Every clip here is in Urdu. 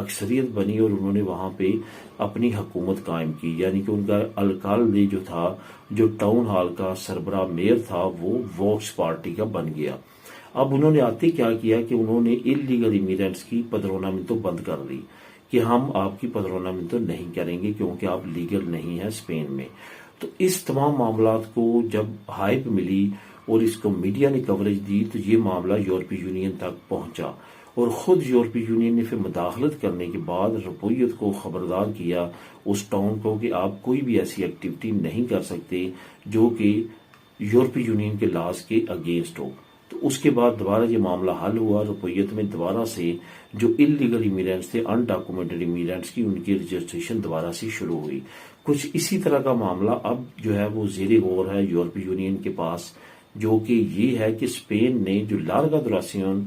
اکثریت بنی اور انہوں نے وہاں پہ اپنی حکومت قائم کی، یعنی کہ ان کا الکالدے جو تھا، جو ٹاؤن ہال کا سربراہ میئر تھا، وہ ووکس پارٹی کا بن گیا۔ اب انہوں نے آتے کیا کیا کہ انہوں نے انلیگل امیگرینٹس کی پدرونامنتوں بند کر دی کہ ہم آپ کی پدرونامنتوں نہیں کریں گے کیونکہ آپ لیگل نہیں ہیں اسپین میں۔ تو اس تمام معاملات کو جب ہائپ ملی اور اس کو میڈیا نے کوریج دی تو یہ معاملہ یورپی یونین تک پہنچا، اور خود یورپی یونین نے پھر مداخلت کرنے کے بعد رپویت کو خبردار کیا اس ٹاؤن کو کہ آپ کوئی بھی ایسی ایکٹیویٹی نہیں کر سکتے جو کہ یورپی یونین کے لاز کے اگینسٹ ہو۔ تو اس کے بعد دوبارہ یہ معاملہ حل ہوا، رپویت میں دوبارہ سے جو انلیگل امیگرینٹس تھے، ان ڈاکومنٹڈ امیگرینٹس کی، ان کی رجسٹریشن دوبارہ سے شروع ہوئی۔ کچھ اسی طرح کا معاملہ اب جو ہے وہ زیر غور ہے یورپی یونین کے پاس، جو کہ یہ ہے کہ اسپین نے جو لارگا دوراسیون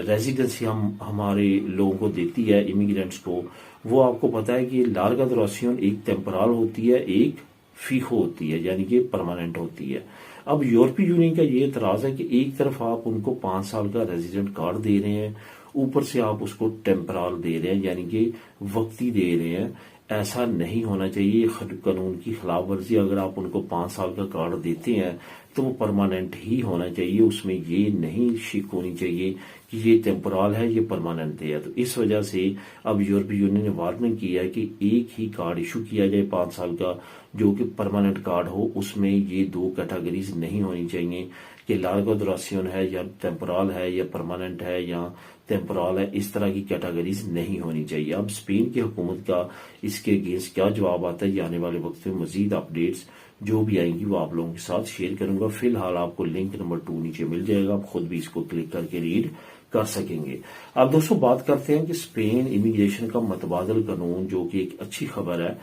ریزیڈنسی ہمارے لوگوں کو دیتی ہے امیگرینٹس کو، وہ آپ کو پتا ہے کہ لارگا دوراسیون ایک ٹیمپرال ہوتی ہے، ایک فیخو ہوتی ہے، یعنی کہ پرماننٹ ہوتی ہے۔ اب یورپی یونین کا یہ اعتراض ہے کہ ایک طرف آپ ان کو 5 سال کا ریزیڈنٹ کارڈ دے رہے ہیں، اوپر سے آپ اس کو ٹیمپرال دے رہے ہیں، یعنی کہ وقتی دے رہے ہیں۔ ایسا نہیں ہونا چاہیے، قانون کی خلاف ورزی۔ اگر آپ ان کو 5 سال کا کارڈ دیتے ہیں تو وہ پرماننٹ ہی ہونا چاہیے، اس میں یہ نہیں شک ہونی چاہیے کہ یہ ٹیمپورل ہے، یہ پرماننٹ ہے۔ تو اس وجہ سے اب یورپی یونین نے وارننگ کیا ہے کہ ایک ہی کارڈ ایشو کیا جائے 5 سال کا، جو کہ پرماننٹ کارڈ ہو، اس میں یہ 2 کیٹیگریز نہیں ہونی چاہیے کہ لارگا دوراسیون ہے یا ٹیمپورل ہے یا پرماننٹ ہے یا ٹیمپورل ہے، اس طرح کی کیٹیگریز نہیں ہونی چاہیے۔ اب اسپین کی حکومت کا اس کے اگینسٹ کیا جواب آتا ہے، یہ آنے والے وقت میں مزید اپڈیٹس جو بھی آئیں گی وہ آپ لوگوں کے ساتھ شیئر کروں گا۔ فی الحال آپ کو لنک نمبر 2 نیچے مل جائے گا، آپ خود بھی اس کو کلک کر کے ریڈ کر سکیں گے۔ اب دوستوں بات کرتے ہیں کہ اسپین امیگریشن کا متبادل قانون، جو کہ ایک اچھی خبر ہے۔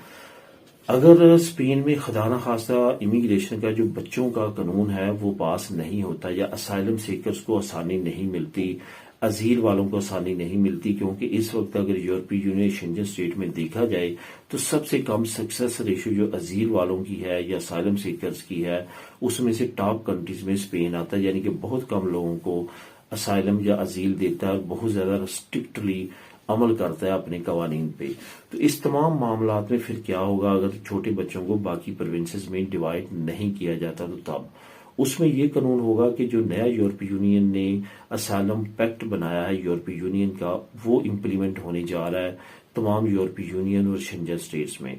اگر اسپین میں خدا نخواستہ امیگریشن کا جو بچوں کا قانون ہے وہ پاس نہیں ہوتا، یا اسائلم سیکرز کو آسانی نہیں ملتی، ازیل والوں کو آسانی نہیں ملتی، کیونکہ اس وقت اگر یورپی یونین شنجن اسٹیٹ میں دیکھا جائے تو سب سے کم سکسیس ریشو جو ازیل والوں کی ہے یا اسائلم سیکرز کی ہے، اس میں سے ٹاپ کنٹریز میں اسپین آتا ہے، یعنی کہ بہت کم لوگوں کو اسائلم یا ازیل دیتا ہے اور بہت زیادہ اسٹرکٹلی عمل کرتا ہے اپنے قوانین پہ۔ تو اس تمام معاملات میں پھر کیا ہوگا اگر چھوٹے بچوں کو باقی پروونسز میں ڈیوائڈ نہیں کیا جاتا، تو تب اس میں یہ قانون ہوگا کہ جو نیا یورپی یونین نے اسائلم پیکٹ بنایا ہے یورپی یونین کا، وہ امپلیمنٹ ہونے جا رہا ہے تمام یورپی یونین اور شنجن اسٹیٹس میں۔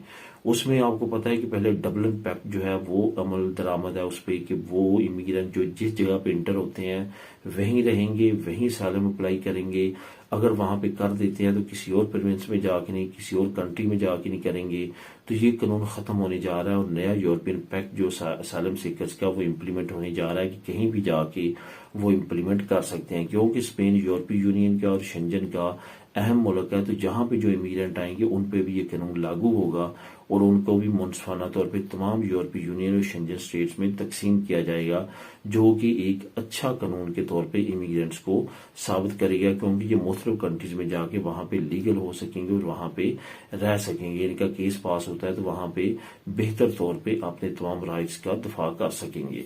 اس میں آپ کو پتا ہے کہ پہلے ڈبلن پیکٹ جو ہے وہ عمل درآمد ہے اس پہ کہ وہ امیگرینٹ جو جس جگہ پہ انٹر ہوتے ہیں وہیں رہیں گے، وہیں اسائلم اپلائی کریں گے۔ اگر وہاں پہ کر دیتے ہیں تو کسی اور پروونس میں جا کے نہیں، کسی اور کنٹری میں جا کے نہیں کریں گے۔ تو یہ قانون ختم ہونے جا رہا ہے اور نیا یورپین پیکٹ جو اسائلم سیکرز کا وہ امپلیمنٹ ہونے جا رہا ہے کہ کہیں بھی جا کے وہ امپلیمنٹ کر سکتے ہیں، کیونکہ اسپین یورپی یونین کا اور شنجن کا اہم ملک ہے۔ تو جہاں پہ جو امیگرینٹ آئیں گے ان پہ بھی یہ قانون لاگو ہوگا اور ان کو بھی منصفانہ طور پہ تمام یورپی یونین اور شنجن اسٹیٹس میں تقسیم کیا جائے گا، جو کہ ایک اچھا قانون کے طور پہ امیگرینٹس کو ثابت کرے گا، کیونکہ یہ مختلف کنٹریز میں جا کے وہاں پہ لیگل ہو سکیں گے اور وہاں پہ رہ سکیں گے۔ ان کا کیس پاس ہوتا ہے تو وہاں پہ بہتر طور پہ اپنے تمام رائٹس کا دفاع کر سکیں گے۔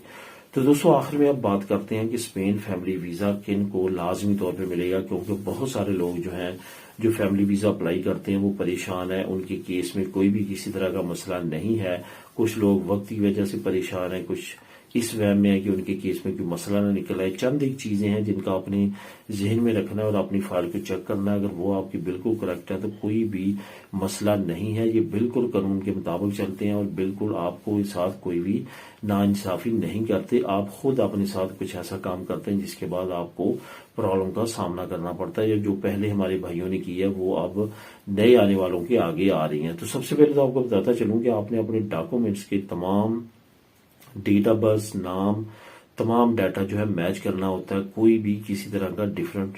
تو دوستوں آخر میں اب بات کرتے ہیں کہ اسپین فیملی ویزا کن کو لازمی طور پہ ملے گا، کیونکہ بہت سارے لوگ جو ہیں جو فیملی ویزا اپلائی کرتے ہیں وہ پریشان ہیں، ان کے کیس میں کوئی بھی کسی طرح کا مسئلہ نہیں ہے۔ کچھ لوگ وقت کی وجہ سے پریشان ہیں، کچھ اس وہم میں ہے کہ ان کے کیس میں کوئی مسئلہ نہ نکل آئے۔ چند ایک چیزیں ہیں جن کا اپنے ذہن میں رکھنا ہے اور اپنی فائل کو چیک کرنا ہے، اگر وہ آپ کی بالکل کریکٹ ہے تو کوئی بھی مسئلہ نہیں ہے، یہ بالکل قانون کے مطابق چلتے ہیں اور بالکل آپ کو اس ساتھ کوئی بھی ناانصافی نہیں کرتے۔ آپ خود اپنے ساتھ کچھ ایسا کام کرتے ہیں جس کے بعد آپ کو پرابلم کا سامنا کرنا پڑتا ہے، یا جو پہلے ہمارے بھائیوں نے کی ہے وہ اب نئے آنے والوں کے آگے آ رہی ہیں۔ تو سب سے پہلے تو آپ کو بتاتا چلوں کہ آپ نے اپنے ڈاکومنٹس کے تمام ڈیٹ آف برتھ، نام، تمام ڈیٹا جو ہے میچ کرنا ہوتا ہے، کوئی بھی کسی طرح کا ڈفرنٹ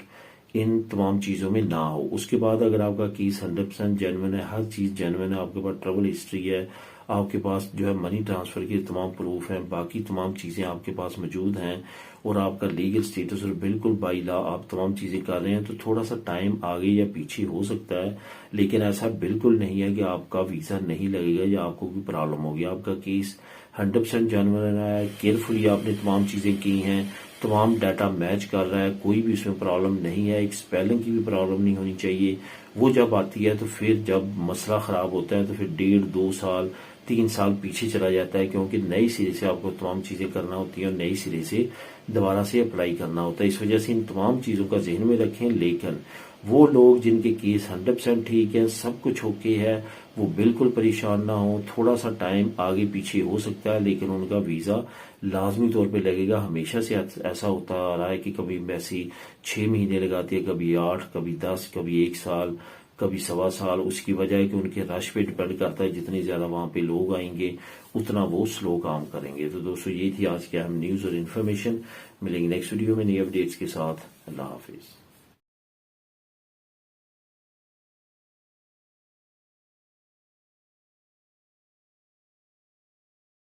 ان تمام چیزوں میں نہ ہو۔ اس کے بعد اگر آپ کا کیس 100% جینوئن ہے، ہر چیز جینوئن ہے، آپ کے پاس ٹریول ہسٹری ہے، آپ کے پاس جو ہے منی ٹرانسفر کے تمام پروف ہیں، باقی تمام چیزیں آپ کے پاس موجود ہیں، اور آپ کا لیگل سٹیٹس اور بالکل بائی لا آپ تمام چیزیں کر رہے ہیں، تو تھوڑا سا ٹائم آگے یا پیچھے ہو سکتا ہے، لیکن ایسا بالکل نہیں ہے کہ آپ کا ویزا نہیں لگے گا یا آپ کو کوئی پرابلم ہوگی۔ آپ کا کیس 100% جینوئن ہے، کیئرفلی آپ نے تمام چیزیں کی ہیں، تمام ڈیٹا میچ کر رہا ہے، کوئی بھی اس میں پرابلم نہیں ہے، ایک اسپیلنگ کی بھی پرابلم نہیں ہونی چاہیے. وہ جب آتی ہے تو پھر جب مسئلہ خراب ہوتا ہے تو پھر 1.5-2 سال 3 سال پیچھے چلا جاتا ہے، کیونکہ نئی سرے سے آپ کو تمام چیزیں کرنا ہوتی ہیں اور نئی سرے سے دوبارہ سے اپلائی کرنا ہوتا ہے. اس وجہ سے ان تمام چیزوں کا ذہن میں رکھیں. لیکن وہ لوگ جن کے کیس 100% ٹھیک ہے، سب کچھ اوکے ہے، وہ بالکل پریشان نہ ہوں. تھوڑا سا ٹائم آگے پیچھے ہو سکتا ہے لیکن ان کا ویزا لازمی طور پہ لگے گا. ہمیشہ سے ایسا ہوتا آ رہا ہے کہ کبھی ایمبیسی 6 مہینے لگاتی ہے، کبھی 8، کبھی 10، کبھی 1 سال، کبھی 1.25 سال. اس کی وجہ ہے کہ ان کے رش پہ ڈپینڈ کرتا ہے، جتنی زیادہ وہاں پہ لوگ آئیں گے اتنا وہ سلو کام کریں گے. تو دوستو یہ تھی آج کی اہم نیوز اور انفارمیشن. ملیں گے نیکسٹ ویڈیو میں نئی اپڈیٹس کے ساتھ. اللہ حافظ.